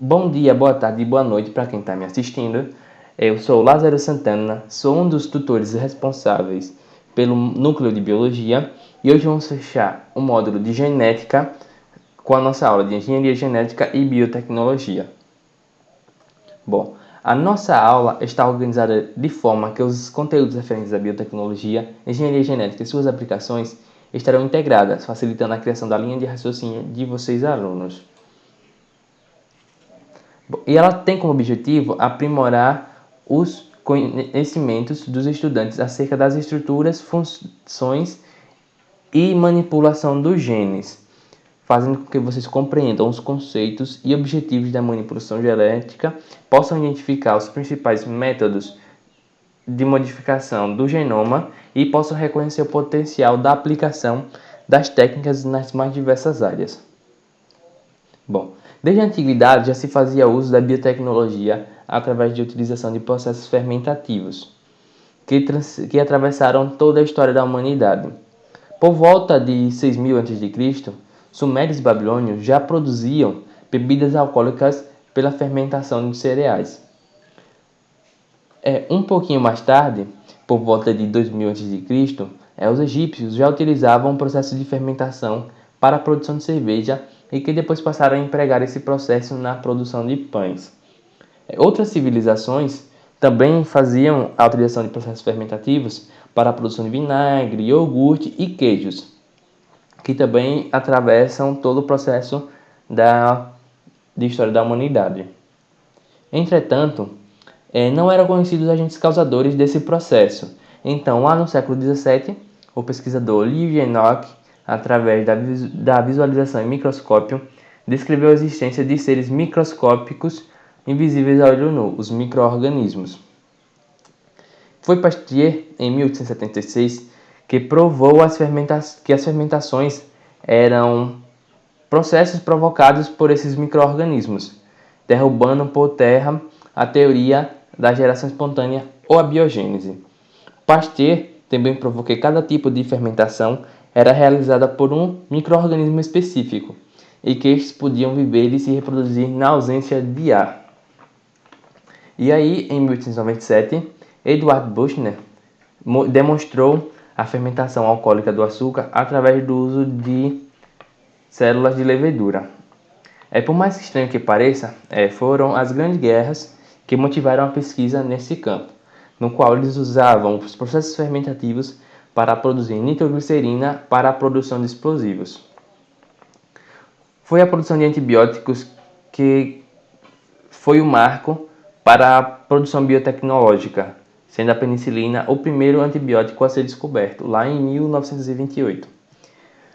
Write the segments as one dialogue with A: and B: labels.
A: Bom dia, boa tarde e boa noite para quem está me assistindo. Eu sou Lázaro Santana, sou um dos tutores responsáveis pelo núcleo de biologia e hoje vamos fechar o módulo de genética com a nossa aula de engenharia genética e biotecnologia. Bom, a nossa aula está organizada de forma que os conteúdos referentes à biotecnologia, engenharia genética e suas aplicações estarão integradas, facilitando a criação da linha de raciocínio de vocês alunos. E ela tem como objetivo aprimorar os conhecimentos dos estudantes acerca das estruturas, funções e manipulação dos genes, fazendo com que vocês compreendam os conceitos e objetivos da manipulação genética, possam identificar os principais métodos de modificação do genoma e possam reconhecer o potencial da aplicação das técnicas nas mais diversas áreas. Bom, desde a antiguidade já se fazia uso da biotecnologia através de utilização de processos fermentativos, que atravessaram toda a história da humanidade. Por volta de 6000 a.C., sumérios e babilônios já produziam bebidas alcoólicas pela fermentação de cereais. Um pouquinho mais tarde, por volta de 2000 a.C., os egípcios já utilizavam o processo de fermentação para a produção de cerveja e que depois passaram a empregar esse processo na produção de pães. Outras civilizações também faziam a utilização de processos fermentativos para a produção de vinagre, iogurte e queijos, que também atravessam todo o processo de história da humanidade. Entretanto, não eram conhecidos os agentes causadores desse processo. Então, lá no século XVII, o pesquisador Leeuwenhoek, através da visualização em microscópio, descreveu a existência de seres microscópicos invisíveis ao olho nu, os micro-organismos. Foi Pasteur, em 1876, que provou que as fermentações eram processos provocados por esses micro-organismos, derrubando por terra a teoria da geração espontânea ou a biogênese. Pasteur também provou que cada tipo de fermentação era realizada por um micro-organismo específico e que estes podiam viver e se reproduzir na ausência de ar. E aí, em 1897, Edward Buchner demonstrou a fermentação alcoólica do açúcar através do uso de células de levedura. Por mais estranho que pareça, foram as grandes guerras que motivaram a pesquisa nesse campo, no qual eles usavam os processos fermentativos para produzir nitroglicerina para a produção de explosivos. Foi a produção de antibióticos que foi o marco para a produção biotecnológica, sendo a penicilina o primeiro antibiótico a ser descoberto, lá em 1928.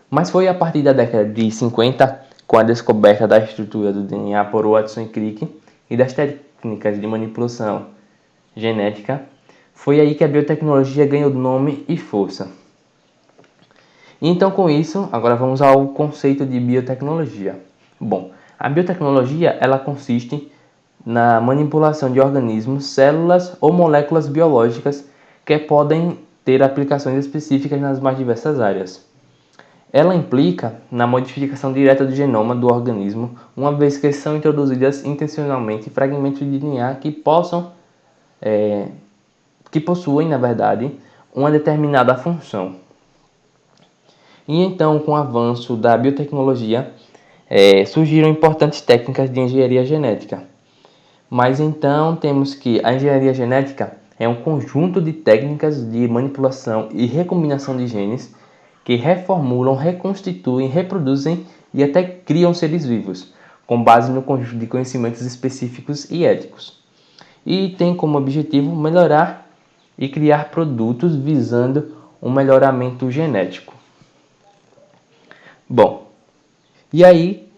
A: Mas foi a partir da década de 50, com a descoberta da estrutura do DNA por Watson e Crick e das técnicas de manipulação genética, foi aí que a biotecnologia ganhou nome e força. Então, com isso, agora vamos ao conceito de biotecnologia. Bom, a biotecnologia ela consiste na manipulação de organismos, células ou moléculas biológicas que podem ter aplicações específicas nas mais diversas áreas. Ela implica na modificação direta do genoma do organismo, uma vez que são introduzidas intencionalmente fragmentos de DNA que possuem, na verdade, uma determinada função. E então, com o avanço da biotecnologia, surgiram importantes técnicas de engenharia genética. Mas então temos que a engenharia genética é um conjunto de técnicas de manipulação e recombinação de genes que reformulam, reconstituem, reproduzem e até criam seres vivos, com base no conjunto de conhecimentos específicos e éticos. E tem como objetivo melhorar e criar produtos visando um melhoramento genético. Bom, e aí,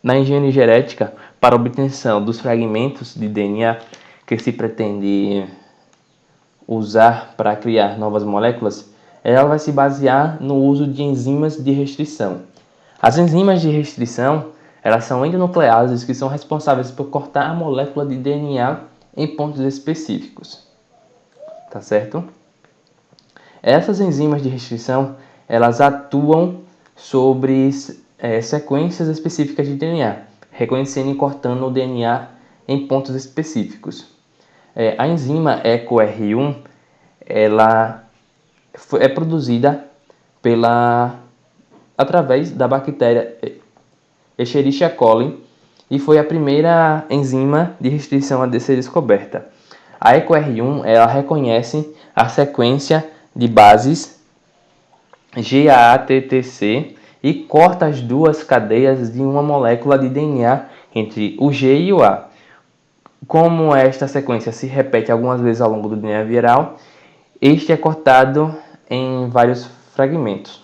A: na engenharia genética, para a obtenção dos fragmentos de DNA que se pretende usar para criar novas moléculas, ela vai se basear no uso de enzimas de restrição. As enzimas de restrição, elas são endonucleases que são responsáveis por cortar a molécula de DNA em pontos específicos. Tá certo? Essas enzimas de restrição, elas atuam sobre sequências específicas de DNA, reconhecendo e cortando o DNA em pontos específicos. A enzima EcoR1 ela é produzida através da bactéria Escherichia coli e foi a primeira enzima de restrição a ser descoberta. A EcoR1 ela reconhece a sequência de bases GATTC e corta as duas cadeias de uma molécula de DNA entre o G e o A. Como esta sequência se repete algumas vezes ao longo do DNA viral, este é cortado em vários fragmentos.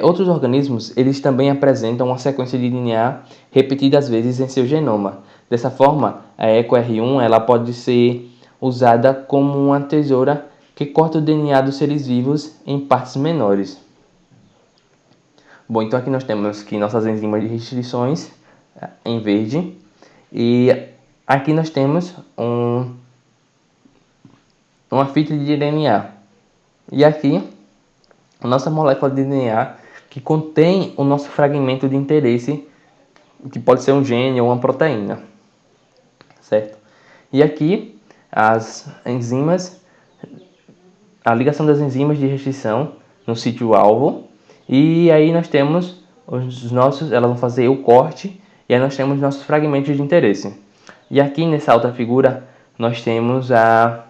A: Outros organismos eles também apresentam uma sequência de DNA repetidas vezes em seu genoma. Dessa forma, a EcoR1 ela pode ser usada como uma tesoura que corta o DNA dos seres vivos em partes menores. Bom, então aqui nós temos que nossas enzimas de restrições em verde e aqui nós temos uma fita de DNA e aqui a nossa molécula de DNA que contém o nosso fragmento de interesse, que pode ser um gene ou uma proteína, certo? E aqui as enzimas, a ligação das enzimas de restrição no sítio alvo, e aí nós temos elas vão fazer o corte e aí nós temos nossos fragmentos de interesse. E aqui nessa outra figura nós temos a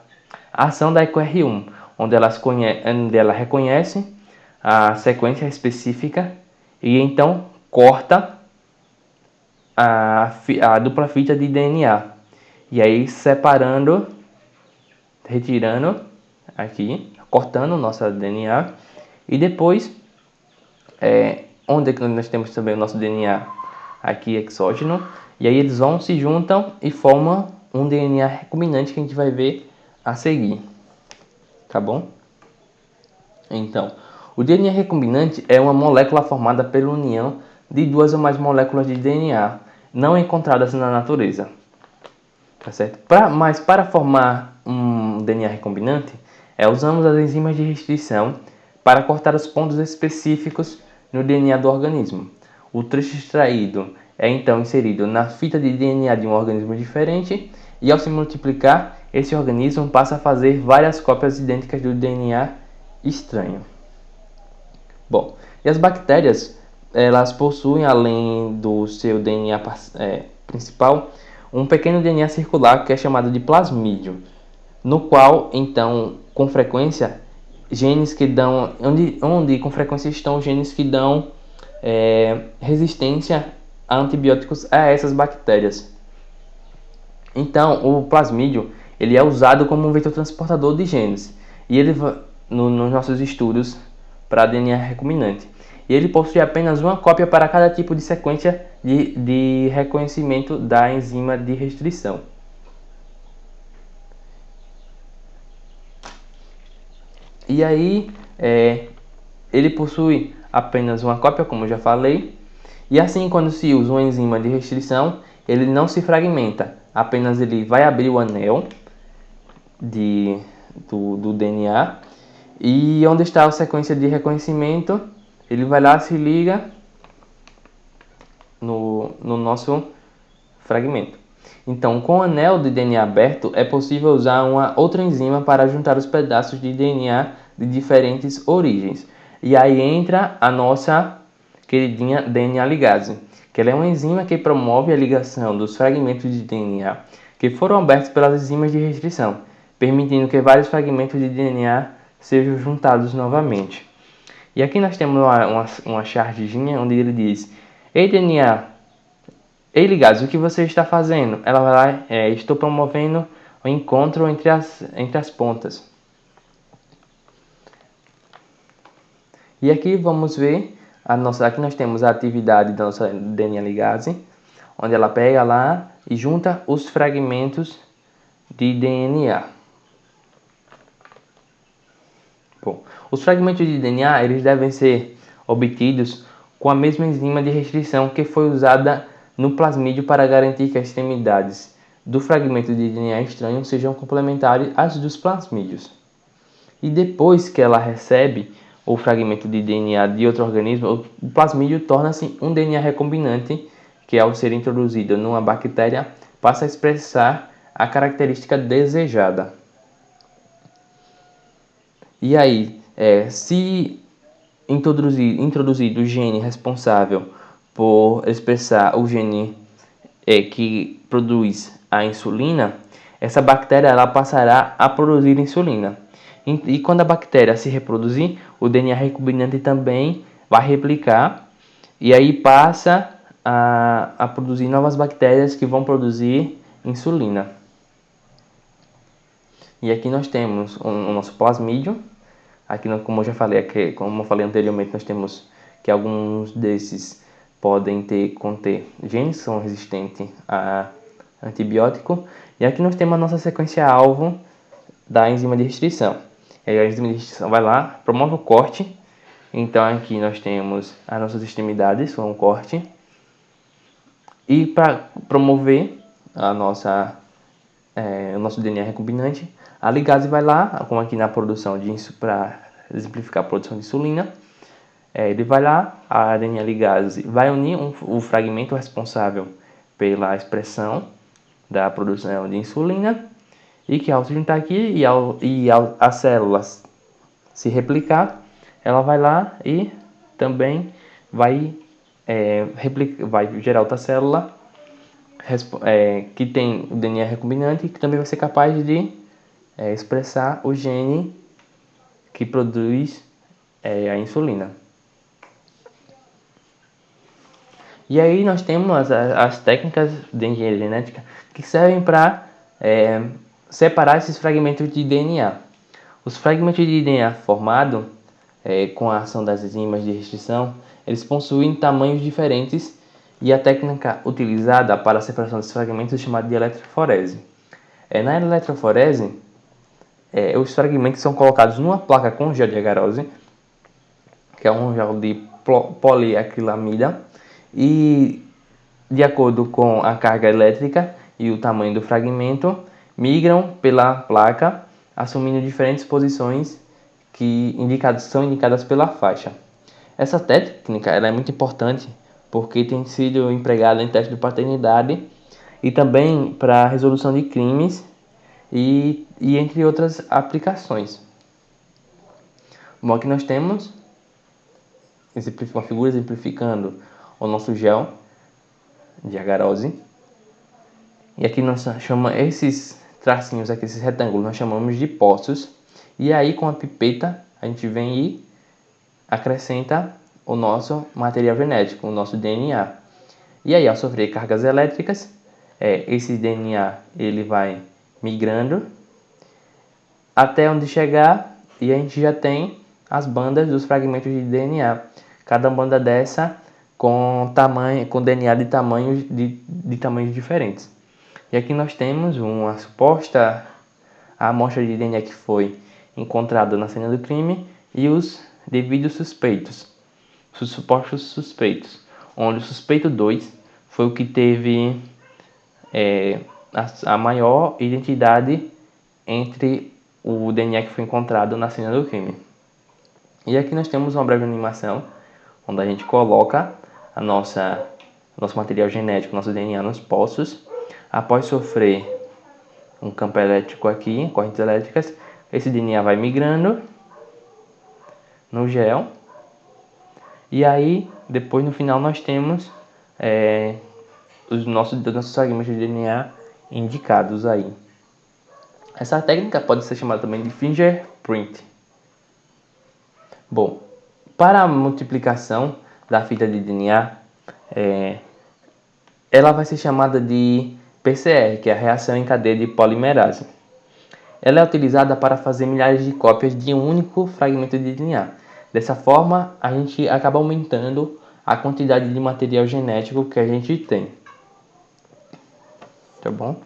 A: ação da EcoR1, onde ela reconhece a sequência específica e então corta a dupla fita de DNA. E aí separando, retirando aqui, cortando o nosso DNA. E depois, onde nós temos também o nosso DNA aqui exógeno. E aí eles se juntam e formam um DNA recombinante que a gente vai ver a seguir. Tá bom? Então, o DNA recombinante é uma molécula formada pela união de duas ou mais moléculas de DNA não encontradas na natureza. Tá certo? Mas para formar um DNA recombinante, usamos as enzimas de restrição para cortar os pontos específicos no DNA do organismo. O trecho extraído é então inserido na fita de DNA de um organismo diferente e ao se multiplicar, esse organismo passa a fazer várias cópias idênticas do DNA estranho. Bom, e as bactérias, elas possuem, além do seu DNA principal, um pequeno DNA circular que é chamado de plasmídio, no qual, então, com frequência, genes que dão, onde com frequência estão genes que dão resistência a antibióticos a essas bactérias. Então, o plasmídio, ele é usado como um vetor transportador de genes, e ele, nos nossos estudos, para DNA recombinante. E ele possui apenas uma cópia para cada tipo de sequência de reconhecimento da enzima de restrição. E aí, ele possui apenas uma cópia, como eu já falei. E assim, quando se usa uma enzima de restrição, ele não se fragmenta. Apenas ele vai abrir o anel do DNA. E onde está a sequência de reconhecimento, ele vai lá, se liga no nosso fragmento. Então, com o anel de DNA aberto, é possível usar uma outra enzima para juntar os pedaços de DNA de diferentes origens. E aí entra a nossa queridinha DNA ligase, que ela é uma enzima que promove a ligação dos fragmentos de DNA que foram abertos pelas enzimas de restrição, permitindo que vários fragmentos de DNA sejam juntados novamente. E aqui nós temos uma chargezinha onde ele diz: Ei DNA, ei ligase, o que você está fazendo? Ela vai lá, estou promovendo o encontro entre as pontas. E aqui vamos ver, aqui nós temos a atividade da nossa DNA ligase, onde ela pega lá e junta os fragmentos de DNA. Bom, os fragmentos de DNA eles devem ser obtidos com a mesma enzima de restrição que foi usada no plasmídio para garantir que as extremidades do fragmento de DNA estranho sejam complementares às dos plasmídios. E depois que ela recebe ou fragmento de DNA de outro organismo, o plasmídio torna-se um DNA recombinante que, ao ser introduzido numa bactéria, passa a expressar a característica desejada. E aí, se introduzido o gene responsável por expressar o gene que produz a insulina, essa bactéria ela passará a produzir insulina. E quando a bactéria se reproduzir, o DNA recombinante também vai replicar e aí passa a produzir novas bactérias que vão produzir insulina. E aqui nós temos o nosso plasmídio. Aqui, como eu já falei, como eu falei anteriormente, nós temos que alguns desses podem conter genes que são resistentes a antibiótico. E aqui nós temos a nossa sequência-alvo da enzima de restrição. E aí a enzima de restrição vai lá, promove o corte. Então aqui nós temos as nossas extremidades, com um corte. E para promover o nosso DNA recombinante, a ligase vai lá, como aqui na produção para exemplificar a produção de insulina, ele vai lá, a DNA ligase vai unir o fragmento responsável pela expressão da produção de insulina, e que ao se juntar aqui e as células se replicar, ela vai lá e também vai gerar outra célula que tem o DNA recombinante e que também vai ser capaz de expressar o gene que produz a insulina. E aí nós temos as técnicas de engenharia genética que servem para separar esses fragmentos de DNA. Os fragmentos de DNA formados com a ação das enzimas de restrição, eles possuem tamanhos diferentes e a técnica utilizada para a separação desses fragmentos é chamada de eletroforese. Na eletroforese, os fragmentos são colocados numa placa com gel de agarose, que é um gel de poliacrilamida, e de acordo com a carga elétrica e o tamanho do fragmento, migram pela placa, assumindo diferentes posições que são indicadas pela faixa. Essa técnica ela é muito importante porque tem sido empregada em testes de paternidade e também para a resolução de crimes e entre outras aplicações. Bom, aqui nós temos uma figura exemplificando o nosso gel de agarose. E aqui nós chamamos esses tracinhos aqui, esses retângulos, nós chamamos de poços. E aí com a pipeta a gente vem e acrescenta o nosso material genético, o nosso DNA. E aí ao sofrer cargas elétricas, esse DNA ele vai migrando até onde chegar e a gente já tem as bandas dos fragmentos de DNA. Cada banda dessa com DNA de tamanhos diferentes. E aqui nós temos uma suposta amostra de DNA que foi encontrada na cena do crime e os devidos suspeitos, os supostos suspeitos, onde o suspeito 2 foi o que teve a maior identidade entre o DNA que foi encontrado na cena do crime. E aqui nós temos uma breve animação onde a gente coloca nosso material genético, nosso DNA nos poços. Após sofrer um campo elétrico aqui, correntes elétricas, esse DNA vai migrando no gel. E aí, depois no final nós temos os nossos fragmentos de DNA indicados aí. Essa técnica pode ser chamada também de fingerprint. Bom, para a multiplicação da fita de DNA, ela vai ser chamada de PCR, que é a reação em cadeia de polimerase. Ela é utilizada para fazer milhares de cópias de um único fragmento de DNA. Dessa forma, a gente acaba aumentando a quantidade de material genético que a gente tem. Tá bom?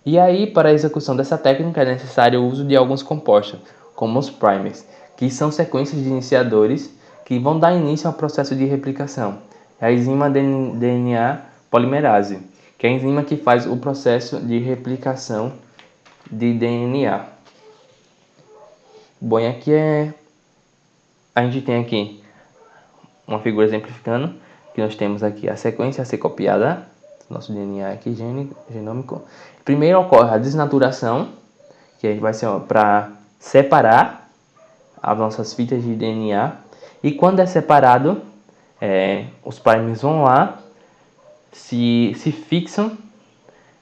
A: E aí, para a execução dessa técnica, é necessário o uso de alguns compostos, como os primers, que são sequências de iniciadores que vão dar início ao processo de replicação. É a enzima DNA polimerase, que é a enzima que faz o processo de replicação de DNA. Bom, e aqui a gente tem aqui uma figura exemplificando que nós temos aqui a sequência a ser copiada, nosso DNA aqui genômico. Primeiro ocorre a desnaturação, que aí vai ser para separar as nossas fitas de DNA. E quando é separado, os primers vão lá, se fixam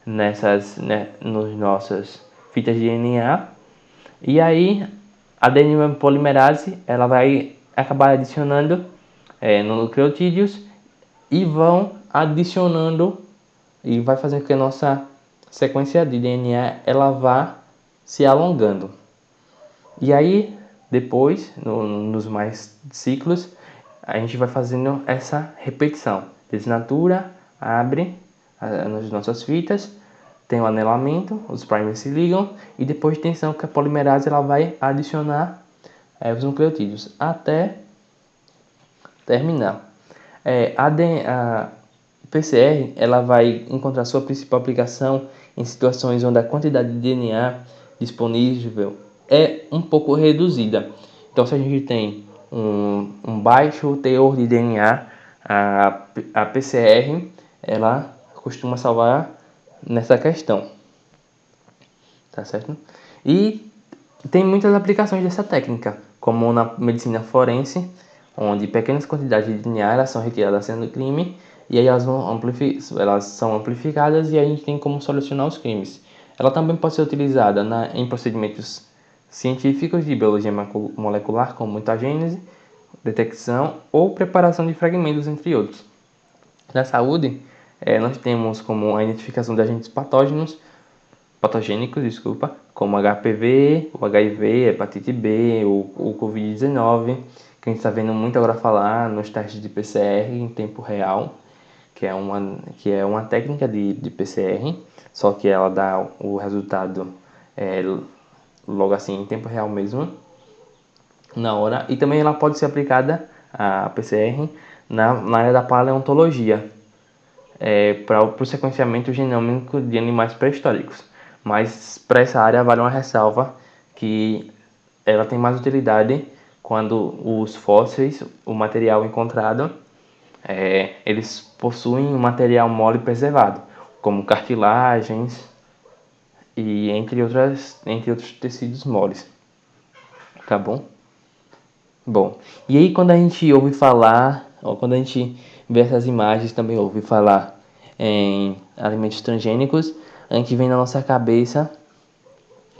A: nos nossas fitas de DNA. E aí a adenina polimerase ela vai acabar adicionando no nucleotídeos e vão adicionando e vai fazer com que a nossa sequência de DNA ela vá se alongando. E aí depois, nos mais ciclos, a gente vai fazendo essa repetição. Desnatura, abre as nossas fitas, tem o anelamento, os primers se ligam e depois de tensão que a polimerase ela vai adicionar os nucleotídeos até terminar. A PCR ela vai encontrar sua principal aplicação em situações onde a quantidade de DNA disponível é um pouco reduzida. Então, se a gente tem um baixo teor de DNA, a PCR ela costuma salvar nessa questão, tá certo? E tem muitas aplicações dessa técnica, como na medicina forense, onde pequenas quantidades de DNA elas são retiradas da cena do crime e aí elas são amplificadas e aí a gente tem como solucionar os crimes. Ela também pode ser utilizada em procedimentos científicos de biologia molecular, como mutagênese, detecção ou preparação de fragmentos, entre outros. Na saúde, nós temos como a identificação de agentes patogênicos, como HPV, o HIV, hepatite B, o Covid-19, que a gente está vendo muito agora falar nos testes de PCR em tempo real, que é uma técnica de PCR, só que ela dá o resultado logo assim em tempo real mesmo, na hora. E também ela pode ser aplicada, a PCR, na área da paleontologia, para o sequenciamento genômico de animais pré-históricos. Mas para essa área vale uma ressalva que ela tem mais utilidade quando os fósseis, o material encontrado, eles possuem um material mole preservado, como cartilagens e entre outros tecidos moles. Tá bom? Bom, e aí quando a gente ouve falar, ou quando a gente vê essas imagens, também ouve falar em alimentos transgênicos, a gente vem na nossa cabeça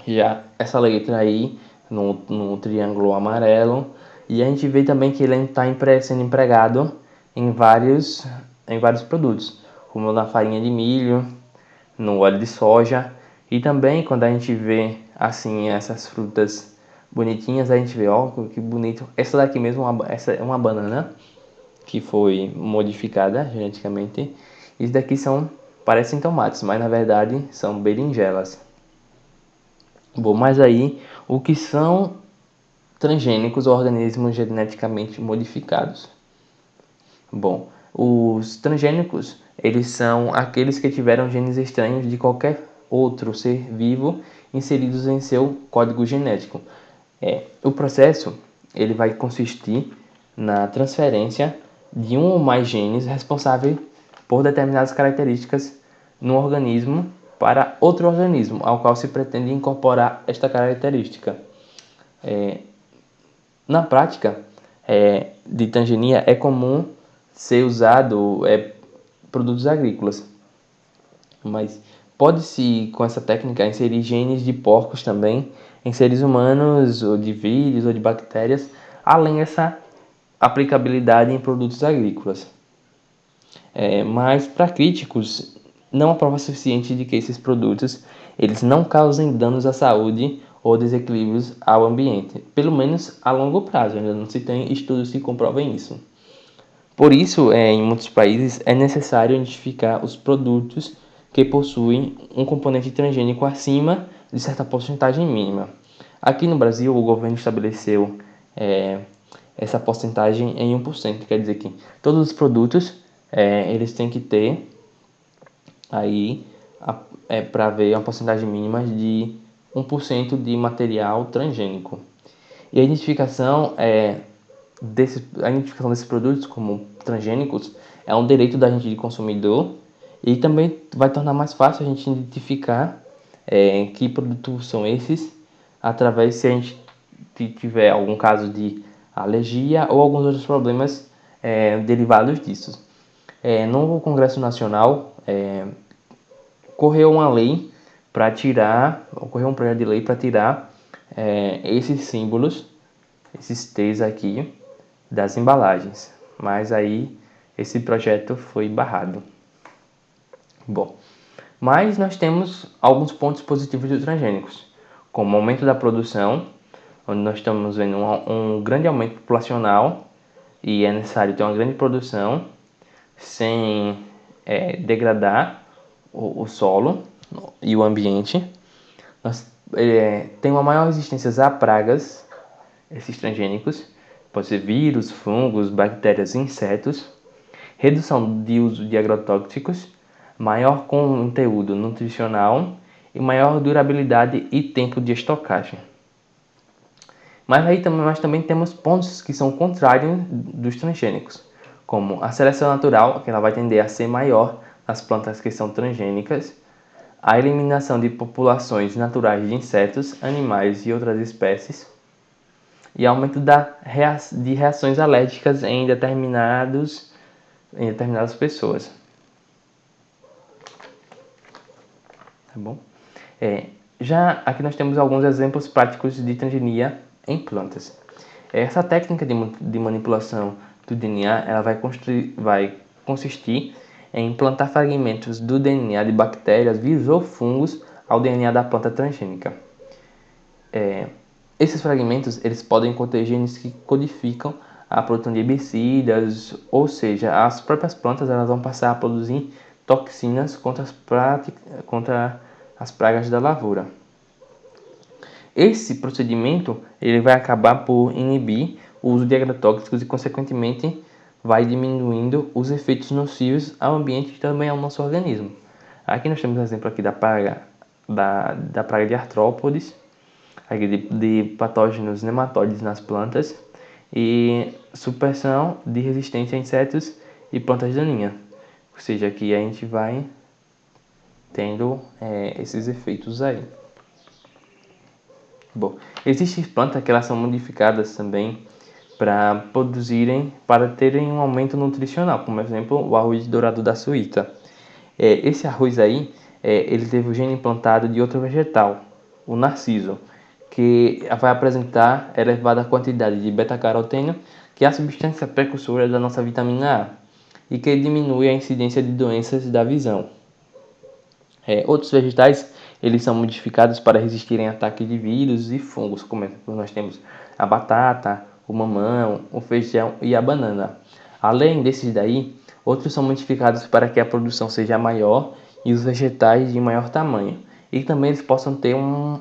A: já essa letra aí no triângulo amarelo, e a gente vê também que ele está sendo empregado em vários produtos, como na farinha de milho, no óleo de soja, e também quando a gente vê assim essas frutas bonitinhas, a gente vê, ó, que bonito. Essa daqui mesmo, essa é uma banana que foi modificada geneticamente. Isso daqui parecem tomates, mas na verdade são berinjelas. Bom, mas aí o que são transgênicos ou organismos geneticamente modificados? Bom, os transgênicos, eles são aqueles que tiveram genes estranhos de qualquer outro ser vivo inseridos em seu código genético. O processo ele vai consistir na transferência de um ou mais genes responsáveis por determinadas características no organismo para outro organismo ao qual se pretende incorporar esta característica. Na prática de transgenia é comum ser usado produtos agrícolas, mas pode-se com essa técnica inserir genes de porcos também em seres humanos ou de vírus ou de bactérias, além dessa aplicabilidade em produtos agrícolas. Mas para críticos não há prova suficiente de que esses produtos eles não causem danos à saúde ou desequilíbrios ao ambiente, pelo menos a longo prazo. Ainda não se tem estudos que comprovem isso. Por isso, em muitos países é necessário identificar os produtos que possuem um componente transgênico acima de certa porcentagem mínima. Aqui no Brasil, o governo estabeleceu essa porcentagem em 1%, quer dizer que todos os produtos eles têm que ter aí para ver uma porcentagem mínima de 1% de material transgênico. E a identificação desses produtos como transgênicos é um direito da gente de consumidor e também vai tornar mais fácil a gente identificar que produtos são esses, através se a gente tiver algum caso de alergia ou alguns outros problemas derivados disso. No Congresso Nacional ocorreu um projeto de lei para tirar esses símbolos, esses T's aqui, das embalagens, mas aí esse projeto foi barrado. Bom, mas nós temos alguns pontos positivos dos transgênicos, como o aumento da produção, onde nós estamos vendo um grande aumento populacional e é necessário ter uma grande produção sem degradar o solo e o ambiente. Tem uma maior resistência a pragas, esses transgênicos, pode ser vírus, fungos, bactérias, insetos, redução de uso de agrotóxicos, maior conteúdo nutricional e maior durabilidade e tempo de estocagem. Mas aí nós também temos pontos que são contrários dos transgênicos, como a seleção natural, que ela vai tender a ser maior nas plantas que são transgênicas, a eliminação de populações naturais de insetos, animais e outras espécies, e aumento de reações alérgicas em determinadas pessoas. Tá bom? Já aqui nós temos alguns exemplos práticos de transgenia em plantas. Essa técnica de manipulação do DNA ela vai consistir em implantar fragmentos do DNA de bactérias, vírus ou fungos ao DNA da planta transgênica. Esses fragmentos eles podem conter genes que codificam a produção de herbicidas, ou seja, as próprias plantas elas vão passar a produzir toxinas contra as pragas da lavoura. Esse procedimento ele vai acabar por inibir o uso de agrotóxicos e, consequentemente, vai diminuindo os efeitos nocivos ao ambiente e também ao nosso organismo. Aqui nós temos um exemplo aqui da praga de artrópodes, aqui de patógenos nematóides nas plantas e supressão de resistência a insetos e plantas daninhas. Ou seja, aqui a gente vai tendo esses efeitos aí. Bom, existem plantas que elas são modificadas também para terem um aumento nutricional, como por exemplo o arroz dourado da suíta. Esse arroz aí, ele teve o gene implantado de outro vegetal, o narciso, que vai apresentar elevada quantidade de beta-caroteno, que é a substância precursora da nossa vitamina A, e que diminui a incidência de doenças da visão. Outros vegetais eles são modificados para resistirem a ataques de vírus e fungos, como nós temos a batata, o mamão, o feijão e a banana. Além desses daí, outros são modificados para que a produção seja maior e os vegetais de maior tamanho, e também eles possam ter um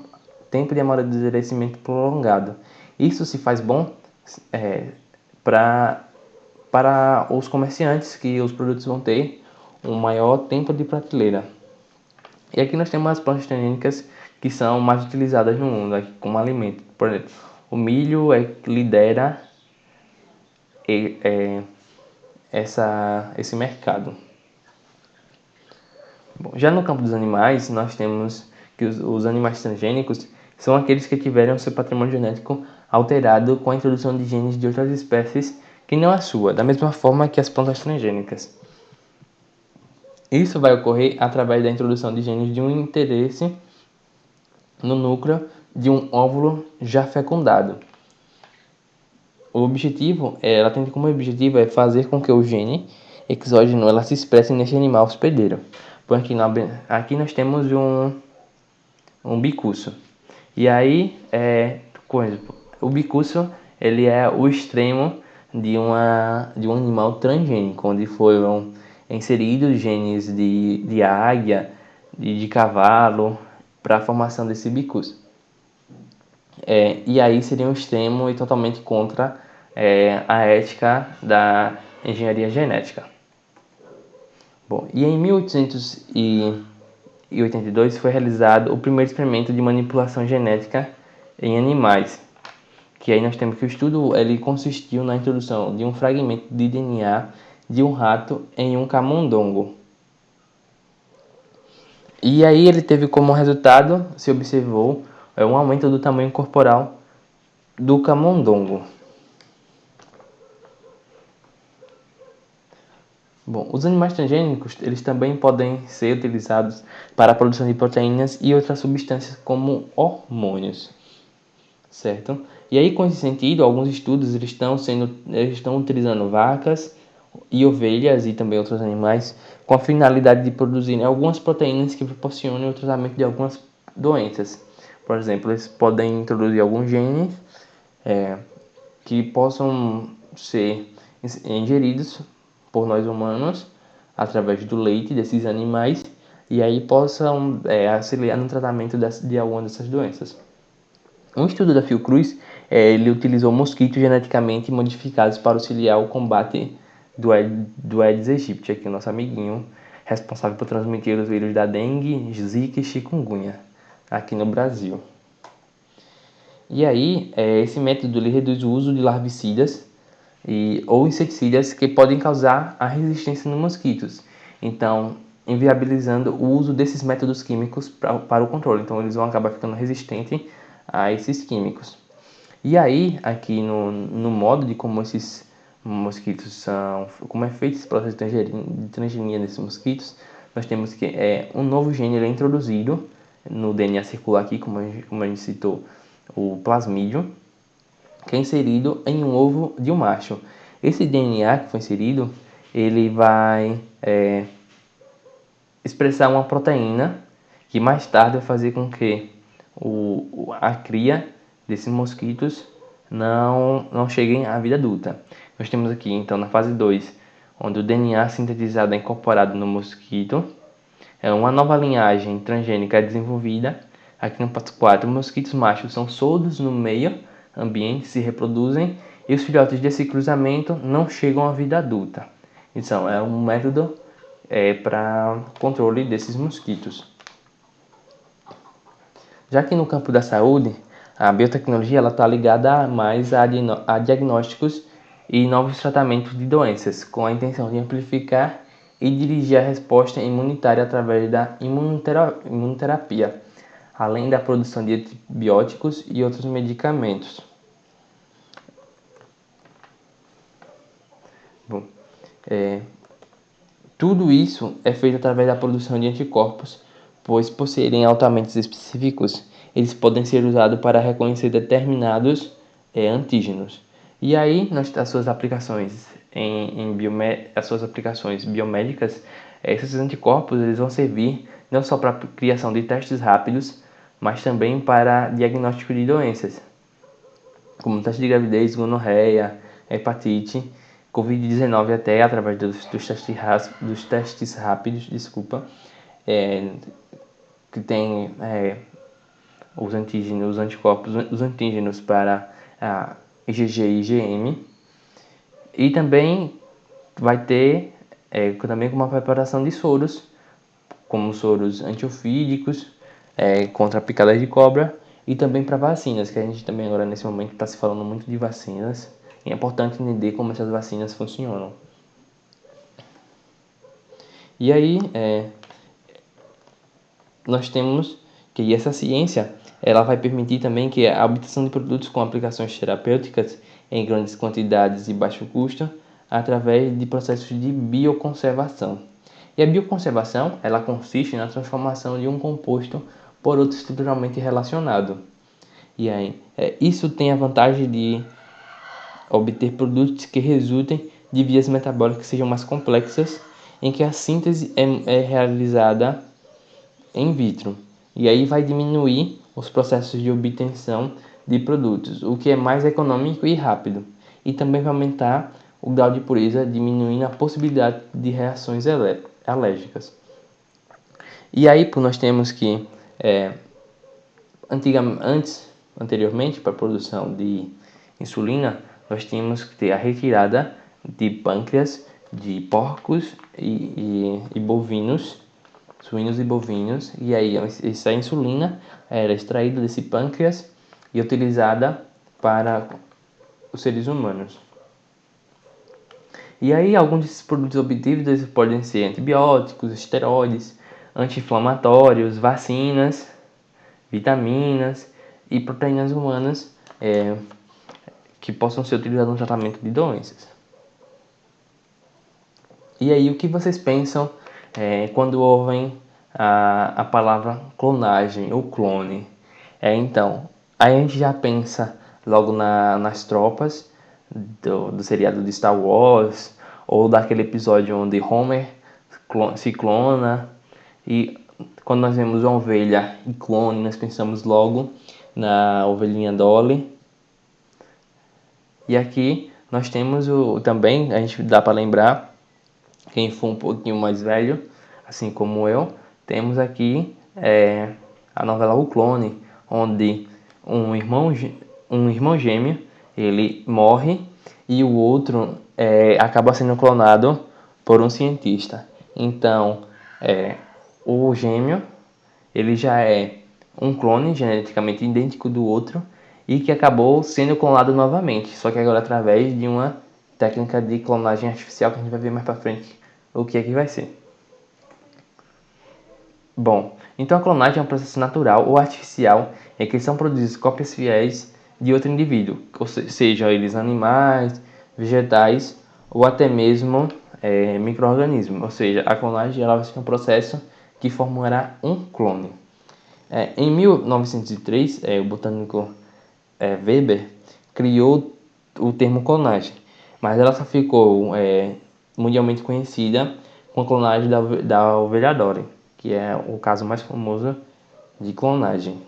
A: tempo de amadurecimento prolongado. Isso se faz bom para os comerciantes, que os produtos vão ter um maior tempo de prateleira. E aqui nós temos as plantas transgênicas que são mais utilizadas no mundo aqui como alimento. Por exemplo, o milho lidera esse mercado. Bom, já no campo dos animais, nós temos que os animais transgênicos são aqueles que tiveram seu patrimônio genético alterado com a introdução de genes de outras espécies que não a sua, da mesma forma que as plantas transgênicas. Isso vai ocorrer através da introdução de genes de um interesse no núcleo de um óvulo já fecundado. Ela tem como objetivo fazer com que o gene exógeno ela se expresse nesse animal hospedeiro. Por aqui nós temos um bicurso. E aí, o bicurso ele é o extremo de um animal transgênico, onde foram inseridos genes de águia, de cavalo, para a formação desse bicurso. E aí seria um extremo e totalmente contra a ética da engenharia genética. Bom, e em 1882 foi realizado o primeiro experimento de manipulação genética em animais, que aí nós temos que o estudo ele consistiu na introdução de um fragmento de DNA de um rato em um camundongo. E aí ele teve como resultado, se observou, um aumento do tamanho corporal do camundongo. Bom, os animais transgênicos, eles também podem ser utilizados para a produção de proteínas e outras substâncias como hormônios, certo? E aí, com esse sentido, alguns estudos eles estão utilizando vacas e ovelhas e também outros animais com a finalidade de produzir algumas proteínas que proporcionem o tratamento de algumas doenças. Por exemplo, eles podem introduzir alguns genes que possam ser ingeridos por nós humanos através do leite desses animais e aí possam auxiliar no tratamento de alguma dessas doenças. Um estudo da Fiocruz, ele utilizou mosquitos geneticamente modificados para auxiliar o combate do Aedes aegypti, aqui o nosso amiguinho, responsável por transmitir os vírus da dengue, zika e chikungunya, aqui no Brasil. E aí, esse método ele reduz o uso de larvicidas ou inseticidas que podem causar a resistência nos mosquitos. Então, inviabilizando o uso desses métodos químicos para o controle. Então, eles vão acabar ficando resistentes a esses químicos. E aí, aqui no modo de como esses mosquitos são, como é feito esse processo de transgenia desses mosquitos, nós temos que um novo gene ele é introduzido no DNA circular aqui, como a gente citou, o plasmídio, que é inserido em um ovo de um macho. Esse DNA que foi inserido, ele vai expressar uma proteína que mais tarde vai fazer com que a cria desses mosquitos não cheguem à vida adulta. Nós temos aqui, então, na fase 2, onde o DNA sintetizado é incorporado no mosquito, uma nova linhagem transgênica é desenvolvida. Aqui no passo 4, mosquitos machos são soltos no meio ambiente, se reproduzem e os filhotes desse cruzamento não chegam à vida adulta. Então, é um método para controle desses mosquitos. Já que no campo da saúde, a biotecnologia está ligada mais a diagnósticos e novos tratamentos de doenças, com a intenção de amplificar e dirigir a resposta imunitária através da imunoterapia, além da produção de antibióticos e outros medicamentos. Bom, tudo isso é feito através da produção de anticorpos, pois por serem altamente específicos, eles podem ser usados para reconhecer determinados antígenos. E aí, as suas aplicações as suas aplicações biomédicas, esses anticorpos eles vão servir não só para a criação de testes rápidos, mas também para diagnóstico de doenças, como teste de gravidez, gonorreia, hepatite, Covid-19 até através dos testes rápidos, que tem os antígenos, os anticorpos, os antígenos para a IgG e IgM. E também vai ter também uma preparação de soros, como soros antiofídicos, contra picadas de cobra, e também para vacinas, que a gente também agora nesse momento está se falando muito de vacinas. E é importante entender como essas vacinas funcionam. E aí, nós temos que essa ciência ela vai permitir também que a obtenção de produtos com aplicações terapêuticas em grandes quantidades e baixo custo através de processos de bioconservação. E a bioconservação ela consiste na transformação de um composto por outro estruturalmente relacionado. E aí, isso tem a vantagem de obter produtos que resultem de vias metabólicas que sejam mais complexas, em que a síntese é realizada in vitro. E aí vai diminuir os processos de obtenção de produtos, o que é mais econômico e rápido. E também vai aumentar o grau de pureza, diminuindo a possibilidade de reações alérgicas. E aí nós temos que, anteriormente, para a produção de insulina, nós tínhamos que ter a retirada de pâncreas de porcos e bovinos, suínos e bovinos, e aí essa insulina era extraída desse pâncreas e utilizada para os seres humanos. E aí, alguns desses produtos obtidos podem ser antibióticos, esteroides, anti-inflamatórios, vacinas, vitaminas e proteínas humanas que possam ser utilizadas no tratamento de doenças. E aí, o que vocês pensam quando ouvem a palavra clonagem ou clone? Então, aí a gente já pensa logo nas tropas do seriado de Star Wars, ou daquele episódio onde Homer se clona, e quando nós vemos uma ovelha e clone, nós pensamos logo na ovelhinha Dolly. E aqui nós temos também, a gente dá para lembrar, quem for um pouquinho mais velho, assim como eu, temos aqui a novela O Clone, onde um irmão gêmeo, ele morre e o outro acaba sendo clonado por um cientista. Então, o gêmeo, ele já é um clone geneticamente idêntico do outro e que acabou sendo clonado novamente, só que agora através de uma técnica de clonagem artificial que a gente vai ver mais para frente o que é que vai ser. Bom, então a clonagem é um processo natural ou artificial em que são produzidas cópias fiéis de outro indivíduo, ou seja, eles animais, vegetais ou até mesmo micro-organismos. Ou seja, a clonagem ela vai ser um processo que formará um clone. Em 1903, o botânico Weber criou o termo clonagem, mas ela só ficou mundialmente conhecida com a clonagem da ovelha Dolly, que é o caso mais famoso de clonagem.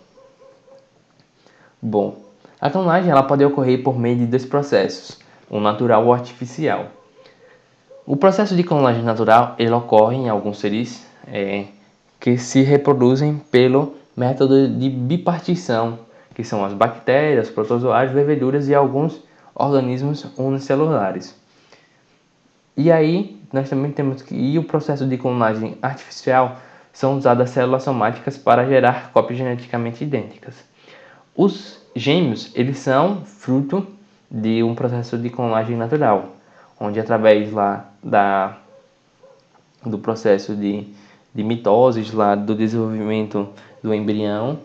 A: Bom, a clonagem ela pode ocorrer por meio de dois processos, o natural ou artificial. O processo de clonagem natural ele ocorre em alguns seres que se reproduzem pelo método de bipartição, que são as bactérias, protozoários, leveduras e alguns organismos unicelulares. E aí, nós também temos que o processo de clonagem artificial são usadas células somáticas para gerar cópias geneticamente idênticas. Os gêmeos, eles são fruto de um processo de clonagem natural, onde através do processo de mitose, do desenvolvimento do embrião,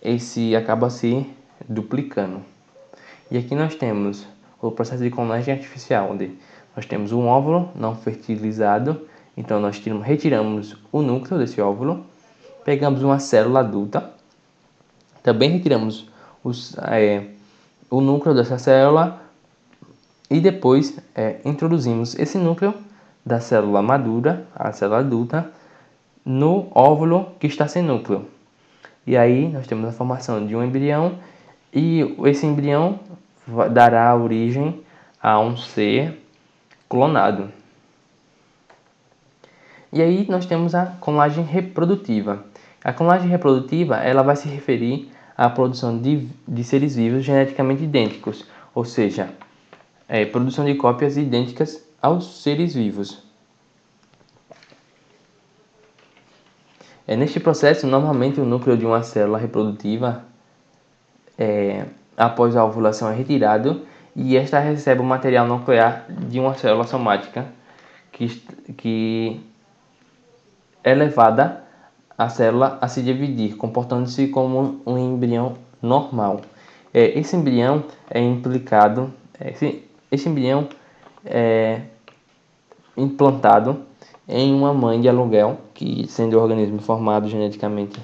A: esse acaba se duplicando. E aqui nós temos o processo de clonagem artificial, onde nós temos um óvulo não fertilizado, então nós retiramos o núcleo desse óvulo, pegamos uma célula adulta, também retiramos o núcleo dessa célula e depois introduzimos esse núcleo da célula madura, a célula adulta, no óvulo que está sem núcleo. E aí nós temos a formação de um embrião e esse embrião dará origem a um ser clonado. E aí nós temos a clonagem reprodutiva. A clonagem reprodutiva ela vai se referir à produção de seres vivos geneticamente idênticos, ou seja, produção de cópias idênticas aos seres vivos. Neste processo, normalmente o núcleo de uma célula reprodutiva, após a ovulação, é retirado e esta recebe o material nuclear de uma célula somática que é levada a célula a se dividir, comportando-se como um embrião normal. Esse embrião é implicado, esse embrião é implantado em uma mãe de aluguel, que sendo o organismo formado geneticamente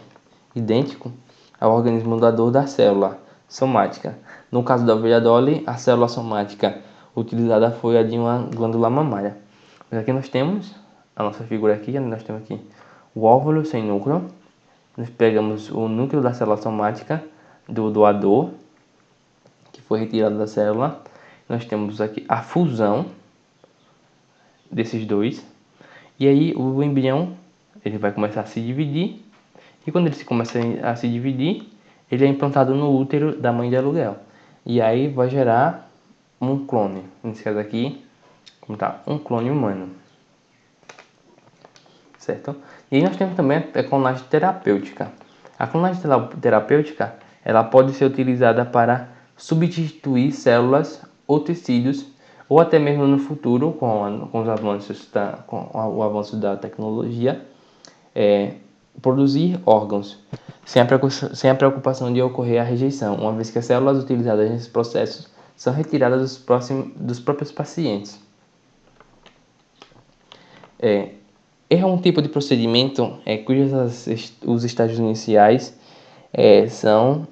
A: idêntico ao organismo doador da célula somática. No caso da ovelha Dolly, a célula somática utilizada foi a de uma glândula mamária. Mas aqui nós temos a nossa figura aqui, nós temos aqui o óvulo sem núcleo. Nós pegamos o núcleo da célula somática do doador, que foi retirado da célula. Nós temos aqui a fusão desses dois. E aí o embrião ele vai começar a se dividir. E quando ele começa a se dividir, ele é implantado no útero da mãe de aluguel. E aí vai gerar um clone. Nesse caso aqui, como tá, um clone humano. Certo? E aí nós temos também a clonagem terapêutica. A clonagem terapêutica ela pode ser utilizada para substituir células ou tecidos, ou até mesmo no futuro, com os avanços com o avanço da tecnologia, produzir órgãos, sem a preocupação de ocorrer a rejeição, uma vez que as células utilizadas nesses processos são retiradas dos próprios pacientes. É um tipo de procedimento os estágios iniciais são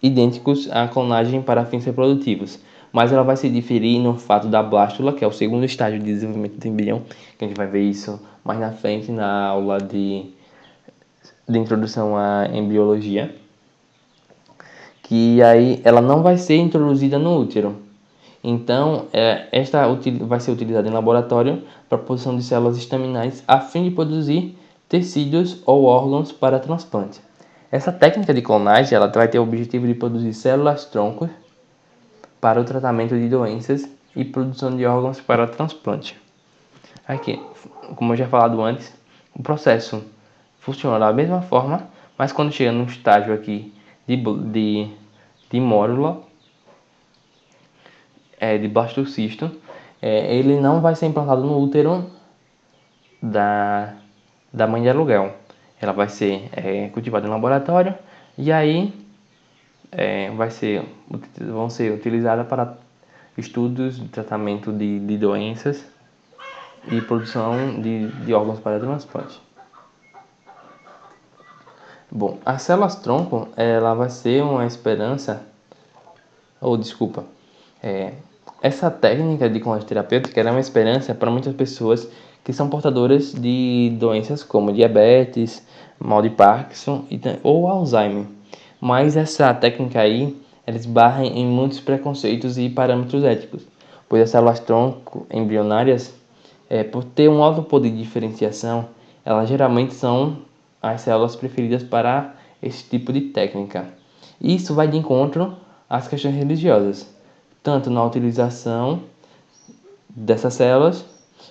A: idênticos à clonagem para fins reprodutivos, mas ela vai se diferir no fato da blástula, que é o segundo estágio de desenvolvimento do embrião, que a gente vai ver isso mais na frente na aula de introdução à embriologia, que aí ela não vai ser introduzida no útero. Então, esta vai ser utilizada em laboratório para a produção de células estaminais a fim de produzir tecidos ou órgãos para transplante. Essa técnica de clonagem ela vai ter o objetivo de produzir células-tronco para o tratamento de doenças e produção de órgãos para transplante. Aqui, como eu já falado antes, o processo funciona da mesma forma, mas quando chega no estágio aqui de mórula, de blastocisto, ele não vai ser implantado no útero da mãe de aluguel. Ela vai ser cultivada em laboratório e aí vão ser utilizadas para estudos de tratamento de doenças e produção de órgãos para transplante. Bom, as células-tronco, ela vai ser uma esperança, essa técnica de clonagem terapêutica é uma esperança para muitas pessoas que são portadoras de doenças como diabetes, mal de Parkinson ou Alzheimer. Mas essa técnica aí, ela esbarra em muitos preconceitos e parâmetros éticos, pois as células-tronco embrionárias, por ter um alto poder de diferenciação, elas geralmente são as células preferidas para esse tipo de técnica. Isso vai de encontro às questões religiosas, tanto na utilização dessas células,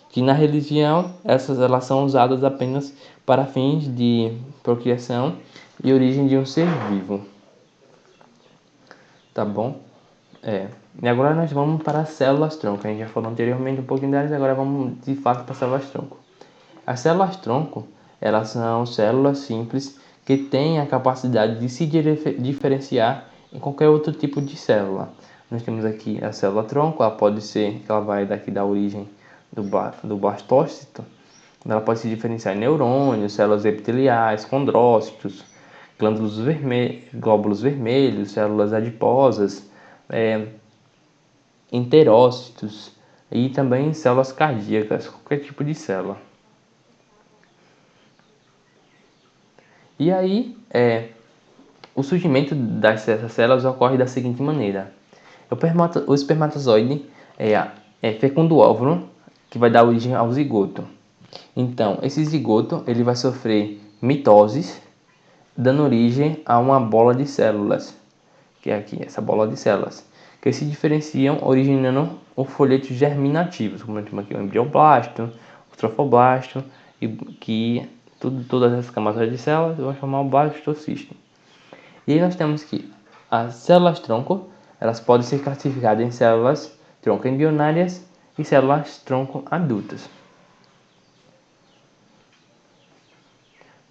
A: que na religião elas são usadas apenas para fins de procriação e origem de um ser vivo. Tá bom? E agora nós vamos para as células-tronco. A gente já falou anteriormente um pouquinho delas, agora vamos de fato para as células-tronco. As células-tronco, elas são células simples que têm a capacidade de se diferenciar em qualquer outro tipo de célula. Nós temos aqui a célula-tronco, ela vai daqui da origem do blastócito. Ela pode se diferenciar em neurônios, células epiteliais, condrócitos, glóbulos vermelhos, células adiposas, enterócitos e também células cardíacas, qualquer tipo de célula. E aí, o surgimento dessas células ocorre da seguinte maneira. O espermatozoide fecunda o óvulo, que vai dar origem ao zigoto. Então, esse zigoto ele vai sofrer mitoses, dando origem a uma bola de células, que é aqui, essa bola de células, que se diferenciam originando o folheto germinativo, como temos aqui o embrioblasto, o trofoblasto, e que todas essas camadas de células vão chamar o blastocisto. E aí nós temos que as células-tronco, elas podem ser classificadas em células-tronco embrionárias e células-tronco adultas.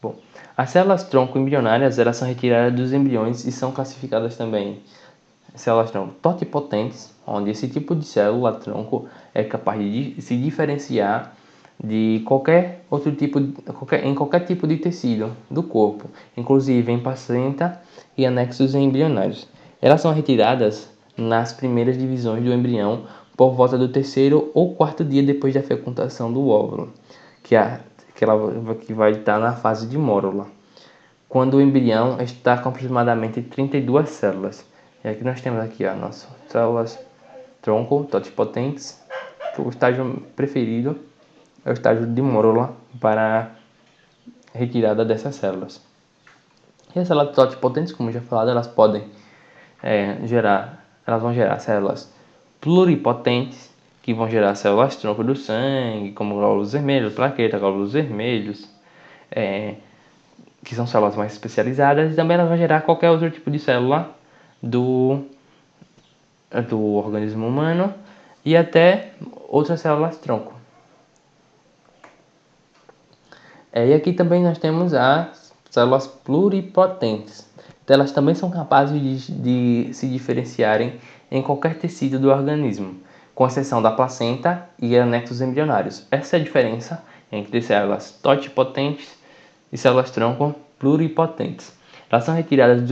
A: Bom, as células-tronco embrionárias, elas são retiradas dos embriões e são classificadas também em células-tronco totipotentes, onde esse tipo de célula-tronco é capaz de se diferenciar de qualquer outro tipo, em qualquer tipo de tecido do corpo, inclusive em placenta e anexos embrionários. Elas são retiradas nas primeiras divisões do embrião por volta do terceiro ou quarto dia depois da fecundação do óvulo, que vai estar na fase de mórula, quando o embrião está com aproximadamente 32 células. E aqui nós temos aqui nossas células tronco totipotentes. O estágio preferido é o estágio de mórula para a retirada dessas células. E as células totipotentes, como já falado, elas podem vão gerar células pluripotentes, que vão gerar células tronco do sangue, como glóbulos vermelhos, plaquetas, glóbulos vermelhos, que são células mais especializadas, e também elas vão gerar qualquer outro tipo de célula do organismo humano e até outras células-tronco. E aqui também nós temos as células pluripotentes. Então, elas também são capazes de se diferenciarem em qualquer tecido do organismo, com exceção da placenta e anexos embrionários. Essa é a diferença entre células totipotentes e células-tronco pluripotentes. Elas são retiradas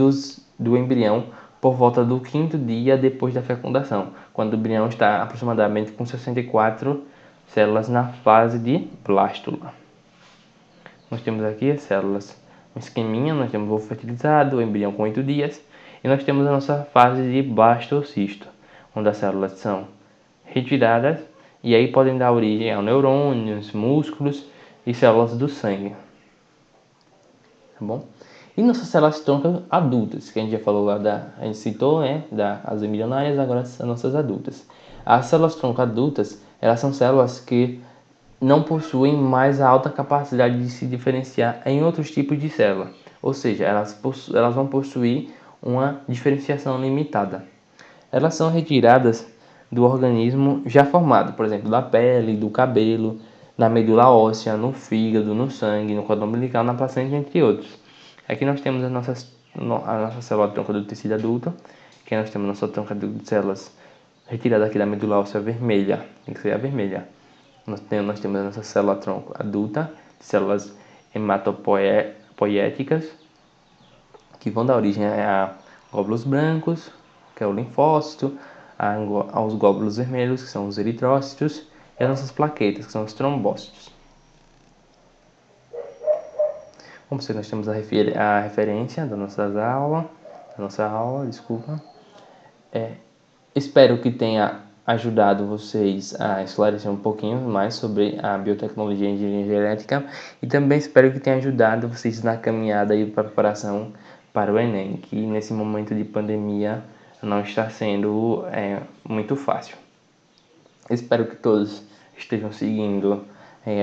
A: do embrião por volta do 5º dia depois da fecundação, quando o embrião está aproximadamente com 64 células na fase de blástula. Nós temos aqui as células, um esqueminha, nós temos o ovo fertilizado, o embrião com 8 dias, e nós temos a nossa fase de blastocisto, onde as células são retiradas e aí podem dar origem a neurônios, músculos e células do sangue. Tá bom? E nossas células-tronco adultas, que a gente já falou lá, a gente citou, as embrionárias, agora as nossas adultas. As células-tronco adultas, elas são células que não possuem mais a alta capacidade de se diferenciar em outros tipos de célula, ou seja, elas vão possuir uma diferenciação limitada. Elas são retiradas do organismo já formado, por exemplo, da pele, do cabelo, na medula óssea, no fígado, no sangue, no cordão umbilical, na placenta, entre outros. Aqui nós temos a nossa célula-tronco do tecido adulto, que nós temos a nossa tronco de células retirada aqui da medula óssea vermelha, tem que ser a vermelha. Nós temos a nossa célula-tronco adulta, células hematopoéticas, que vão dar origem a glóbulos brancos, que é o linfócito, aos glóbulos vermelhos, que são os eritrócitos, e as nossas plaquetas, que são os trombócitos. Como vocês, nós temos a referência da nossa aula, Espero que tenha ajudado vocês a esclarecer um pouquinho mais sobre a biotecnologia e engenharia genética e também espero que tenha ajudado vocês na caminhada e preparação para o Enem, que nesse momento de pandemia não está sendo muito fácil. Espero que todos estejam seguindo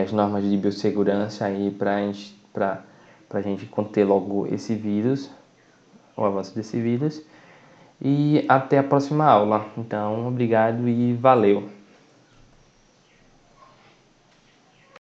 A: as normas de biossegurança aí para a gente conter logo esse vírus, o avanço desse vírus. E até a próxima aula. Então, obrigado e valeu!